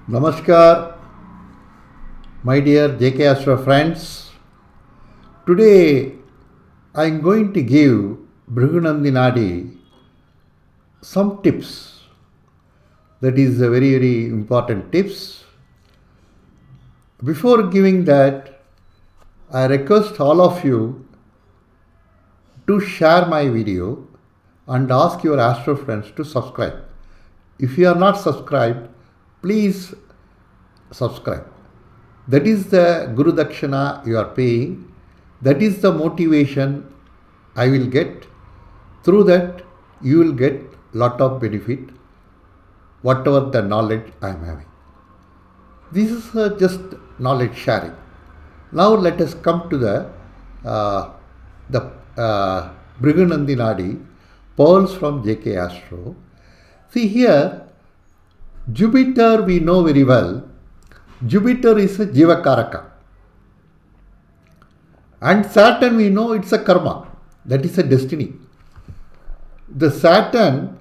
Namaskar, my dear JK Astro friends. Today I am going to give Bhrigunandinadi some tips. That is a very important tips. Before giving that, I request all of you to share my video and ask your Astro friends to subscribe. If you are not subscribed, please subscribe. That is the Guru Dakshana you are paying. That is the motivation I will get. Through that, you will get lot of benefit, whatever the knowledge I am having. This is just knowledge sharing. Now let us come to the Bhrigunandinadi pearls from JK Astro. See here, Jupiter we know very well. Jupiter is a Jivakaraka. And Saturn we know it's a karma. That is a destiny. The Saturn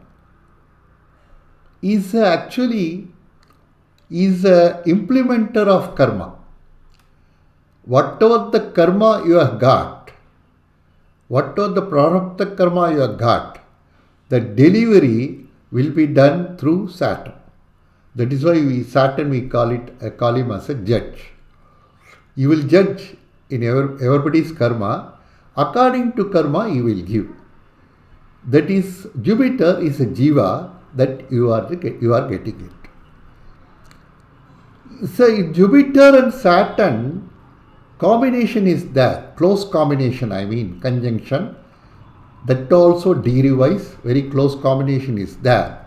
is actually a implementer of karma. Whatever the karma you have got, whatever the prarabdha karma you have got, the delivery will be done through Saturn. That is why Saturn we call him as a judge. You will judge in everybody's karma. According to karma, you will give. That is, Jupiter is a jiva that you are getting it. So Jupiter and Saturn combination is there. Close combination, conjunction. That also degree-wise, very close combination is there.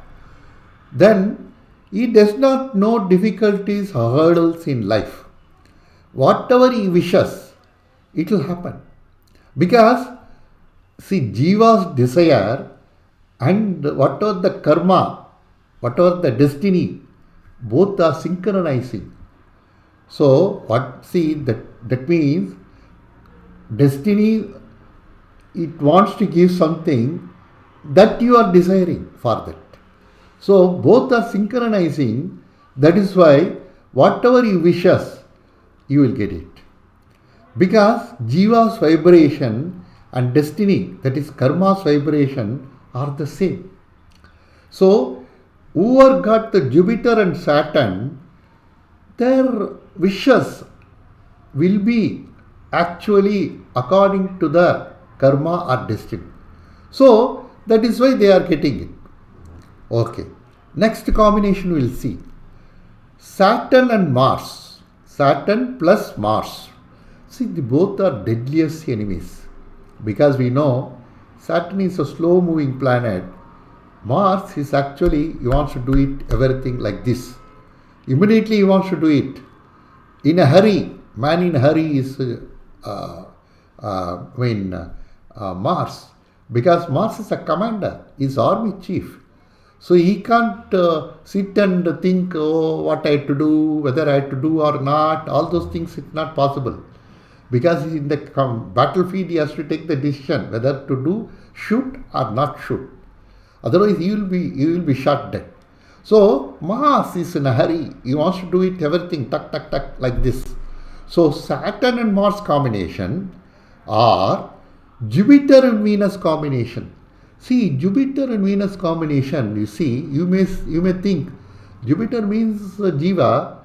Then he does not know difficulties or hurdles in life. Whatever he wishes, it will happen. Because, see, Jiva's desire and whatever the karma, whatever the destiny, both are synchronizing. So, that means destiny, it wants to give something that you are desiring for that. So both are synchronizing. That is why whatever you wishes, you will get it. Because Jiva's vibration and destiny, that is karma's vibration, are the same. So whoever got the Jupiter and Saturn, their wishes will be actually according to the karma or destiny. So that is why they are getting it. Okay. Next combination we will see. Saturn and Mars. Saturn plus Mars. See, both are deadliest enemies. Because we know Saturn is a slow moving planet. Mars is actually, he wants to do it everything like this. Immediately he wants to do it. In a hurry. Man in a hurry is Mars. Because Mars is a commander. He is army chief. So he can't sit and think, what I have to do, whether I have to do or not. All those things, it's not possible. Because in the battlefield, he has to take the decision whether to shoot or not shoot. Otherwise, he will be shot dead. So Mars is in a hurry. He wants to do it everything, tuck, like this. So Saturn and Mars combination or Jupiter and Venus combination. See, Jupiter and Venus combination, you may think Jupiter means Jiva,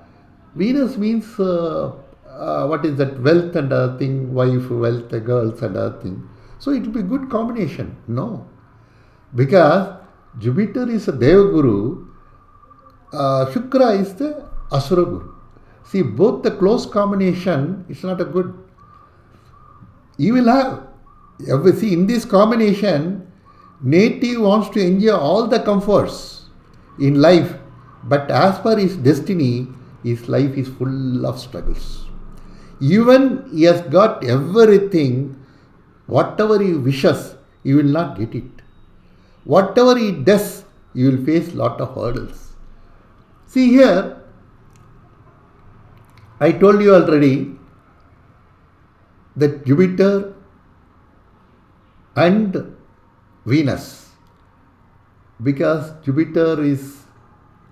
Venus means what is that, wealth and other thing, wife, wealth, girls and other thing. So it will be good combination. No. Because Jupiter is a Devaguru, Shukra is the Asura Guru. See, both the close combination is not a good. You will have, in this combination, native wants to enjoy all the comforts in life, but as per his destiny, his life is full of struggles. Even he has got everything, whatever he wishes, he will not get it. Whatever he does, he will face lot of hurdles. See here, I told you already that Jupiter and Venus, because Jupiter is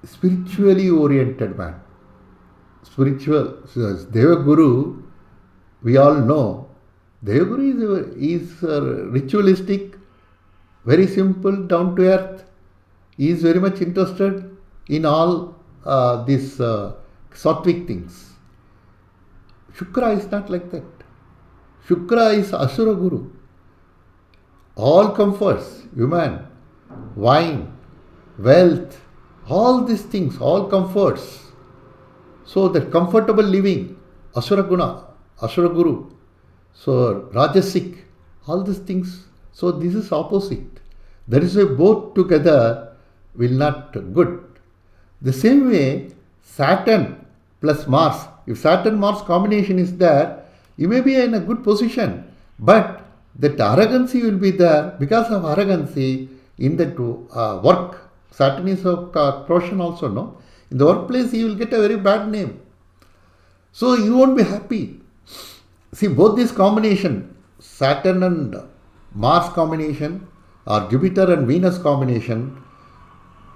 spiritually oriented man. spiritual. So Devaguru, we all know, Devaguru is ritualistic, very simple, down to earth. He is very much interested in all these sattvic things. Shukra is not like that. Shukra is Asura Guru. All comforts, human, wine, wealth, all these things, all comforts. So that comfortable living, Asura Guna, Asura Guru. So Rajasic, all these things. So this is opposite. That is why both together will not good. The same way, Saturn plus Mars. If Saturn-Mars combination is there, you may be in a good position, but that arrogancy will be there. Because of arrogancy in that work, Saturn is a portion also, no? In the workplace, you will get a very bad name. So you won't be happy. See, both this combination, Saturn and Mars combination, or Jupiter and Venus combination,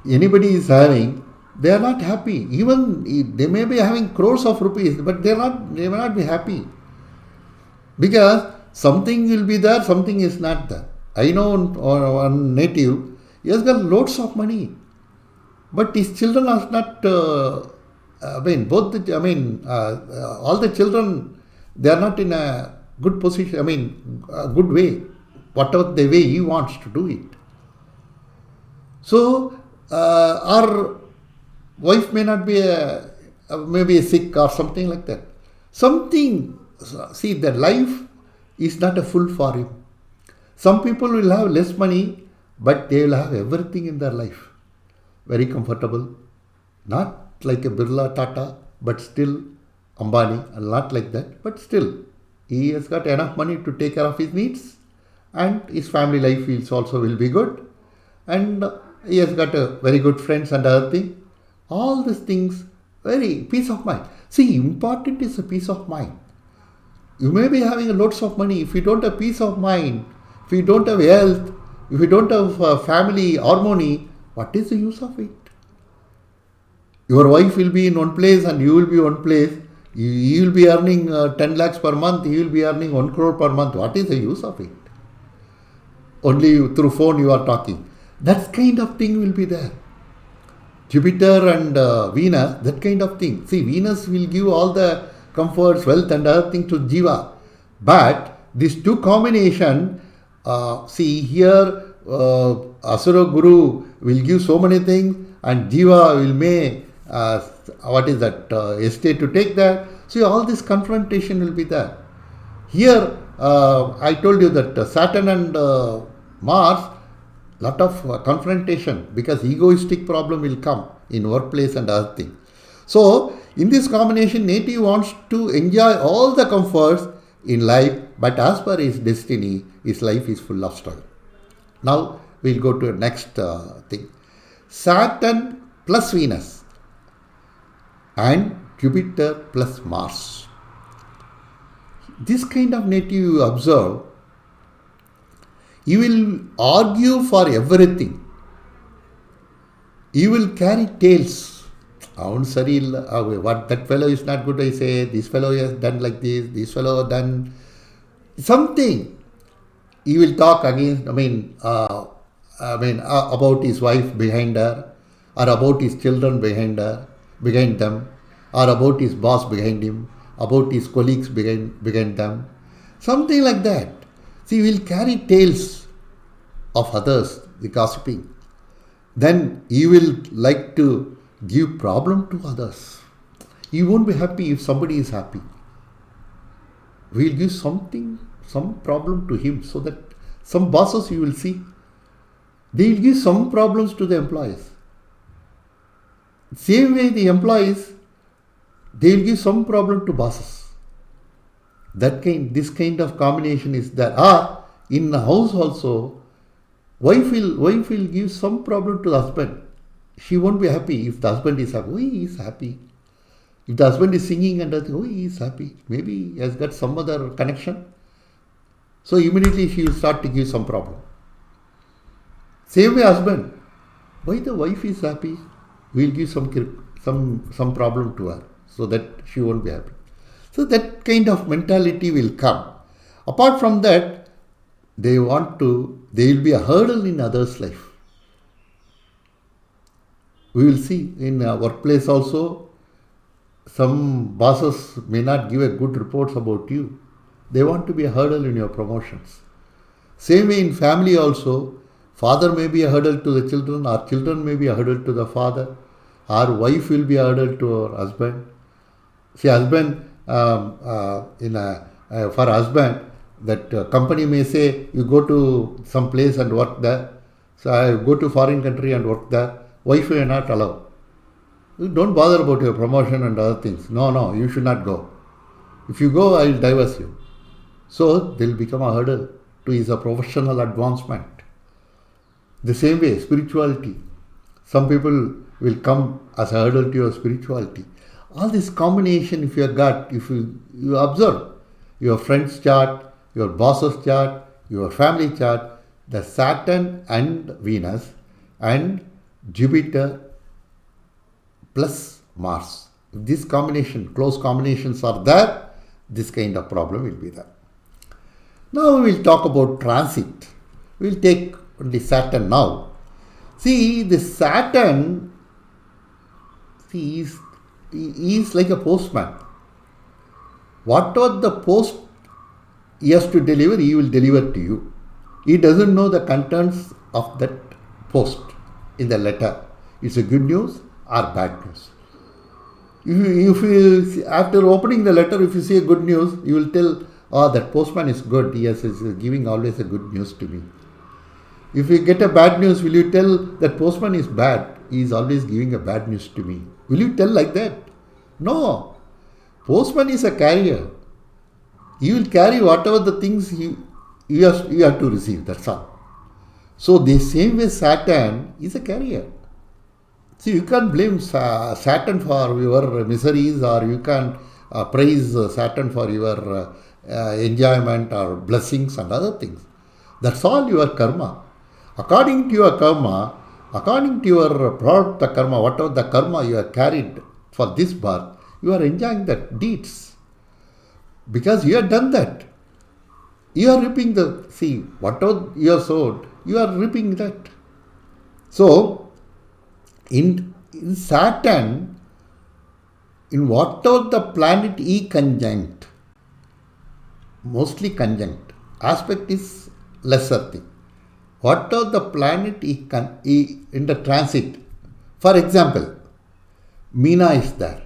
anybody is having, they are not happy. Even they may be having crores of rupees, but they may not be happy. Because something will be there, something is not there. I know one native, he has got loads of money, but his children are not, all the children, they are not in a good position, a good way, whatever the way he wants to do it. So, our wife may not be maybe sick or something like that. Something, see, the life is not a full for him. Some people will have less money, but they will have everything in their life. Very comfortable. Not like a Birla Tata, but still Ambani, and not like that, but still he has got enough money to take care of his needs, and his family life will be good, and he has got a very good friends and other thing. All these things, very peace of mind. See, important is a peace of mind. You may be having lots of money. If you don't have peace of mind, if you don't have health, if you don't have family harmony, what is the use of it? Your wife will be in one place and you will be one place. You will be earning 10 lakhs per month. He will be earning 1 crore per month. What is the use of it? Only through phone you are talking. That kind of thing will be there. Jupiter and Venus, that kind of thing. See, Venus will give all the comforts, wealth and other things to Jiva. But these two combination, see here, Asura Guru will give so many things and Jiva will may, estate to take that. See, all this confrontation will be there. Here, I told you that Saturn and Mars, lot of confrontation, because egoistic problem will come in workplace and other things. So, in this combination, native wants to enjoy all the comforts in life, but as per his destiny, his life is full of struggle. Now, we'll go to the next thing. Saturn plus Venus and Jupiter plus Mars. This kind of native you observe, he will argue for everything. He will carry tales. What that fellow is not good, I say. This fellow has done like this fellow done something. He will talk against, about his wife behind her, or about his children behind them, or about his boss behind him, about his colleagues behind them. Something like that. See, he will carry tales of others, the gossiping. Then he will like to give problem to others. He won't be happy if somebody is happy. We will give some problem to him, so that some bosses you will see, they will give some problems to the employees. Same way the employees, they will give some problem to bosses. This kind of combination is there. In the house also, wife will give some problem to the husband. She won't be happy if the husband is happy. He is happy. If the husband is singing and he is happy. Maybe he has got some other connection. So immediately she will start to give some problem. Same way husband. Why the wife is happy? We will give some problem to her. so that she won't be happy. So that kind of mentality will come. Apart from that, they will be a hurdle in others' life. We will see in a workplace also, some bosses may not give a good reports about you. They want to be a hurdle in your promotions. Same way in family also, father may be a hurdle to the children, or children may be a hurdle to the father, or wife will be a hurdle to her husband. See, husband, for husband, that company may say, you go to some place and work there. So I go to foreign country and work there. Wife will not allow. Don't bother about your promotion and other things. No, you should not go. If you go, I will divorce you. So they will become a hurdle to his professional advancement. The same way, spirituality. Some people will come as a hurdle to your spirituality. All this combination, if you have got, if you observe your friend's chart, your boss's chart, your family chart, the Saturn and Venus and Jupiter plus Mars. If this combination, close combinations are there, this kind of problem will be there. Now we will talk about transit. We will take only Saturn now. See, the Saturn, he is like a postman. Whatever the post he has to deliver, he will deliver to you. He doesn't know the contents of that post in the letter. It's a good news or bad news. If you, after opening the letter, if you see a good news, you will tell, that postman is good. Yes, is giving always a good news to me. If you get a bad news, will you tell that postman is bad? He is always giving a bad news to me. Will you tell like that? No. Postman is a carrier. He will carry whatever the things you have to receive. That's all. So the same way Saturn is a carrier. So you can't blame Saturn for your miseries, or you can praise Saturn for your enjoyment or blessings and other things. That's all your karma. According to your karma, according to your product, the karma, whatever the karma you have carried for this birth, you are enjoying that deeds. Because you have done that. You are reaping whatever you have sowed, you are reaping that. So, in Saturn, in whatever the planet E conjunct, mostly conjunct, aspect is lesser thing. Whatever the planet E in the transit, for example, Meena is there.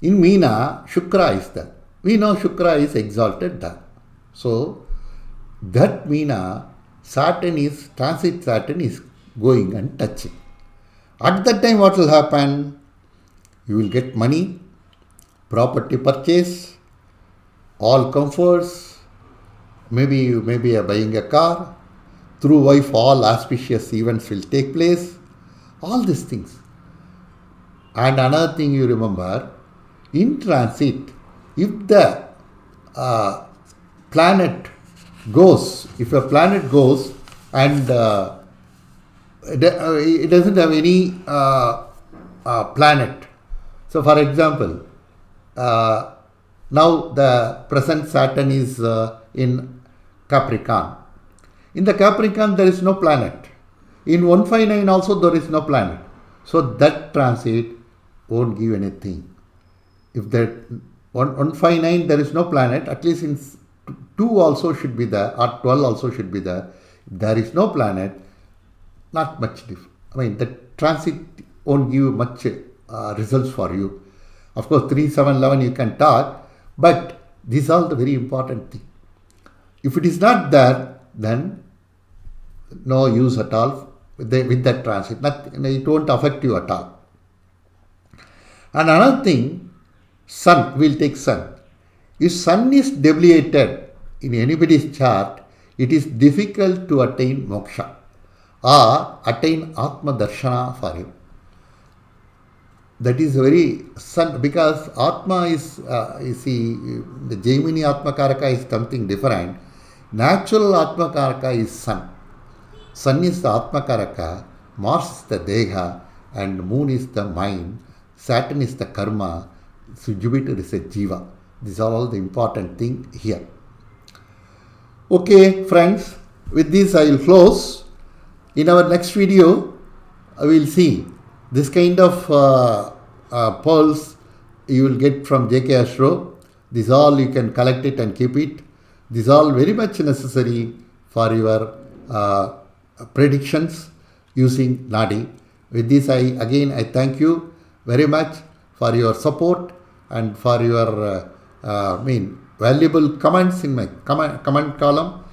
In Meena, Shukra is there. We know Shukra is exalted there. So, that Meena, transit Saturn is going and touching. At that time, what will happen? You will get money, property purchase, all comforts, maybe you may be buying a car, through wife all auspicious events will take place, all these things. And another thing you remember, in transit, if the planet goes and it doesn't have any planet. So, for example, now the present Saturn is in Capricorn. In the Capricorn, there is no planet. In 159 also there is no planet. So that transit won't give anything. If that 159 there is no planet, at least in 2 also should be there, or 12 also should be there. If there is no planet, not much difference. The transit won't give much results for you. Of course, 3, 7, 11 you can talk, but these are the very important thing. If it is not there, then no use at all with that transit. It won't affect you at all. And another thing, sun, we'll take sun. If sun is debilitated in anybody's chart, it is difficult to attain moksha or attain Atma Darshana for him. That is very sun, because Atma is, you see, the Jaimini Atma Karaka is something different. Natural Atma Karaka is sun. Sun is the Atma Karaka, Mars is the Deha, and Moon is the mind, Saturn is the karma, So Jupiter is a Jiva. These are all the important thing here. Okay, friends, with this I will close. In our next video, I will see this kind of pearls you will get from JK Astro. This all you can collect it and keep it. This all very much necessary for your predictions using Nadi. With this, I thank you very much for your support and for your valuable comments in my comment column.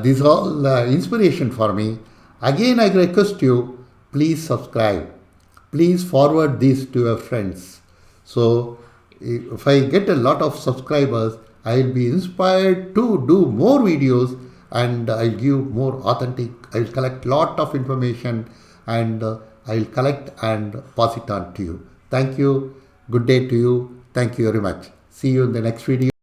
This all inspiration for me. Again, I request you, please subscribe. Please forward this to your friends. So, if I get a lot of subscribers, I will be inspired to do more videos and I'll give more authentic. I will collect lot of information and I will collect and pass it on to you. Thank you. Good day to you. Thank you very much. See you in the next video.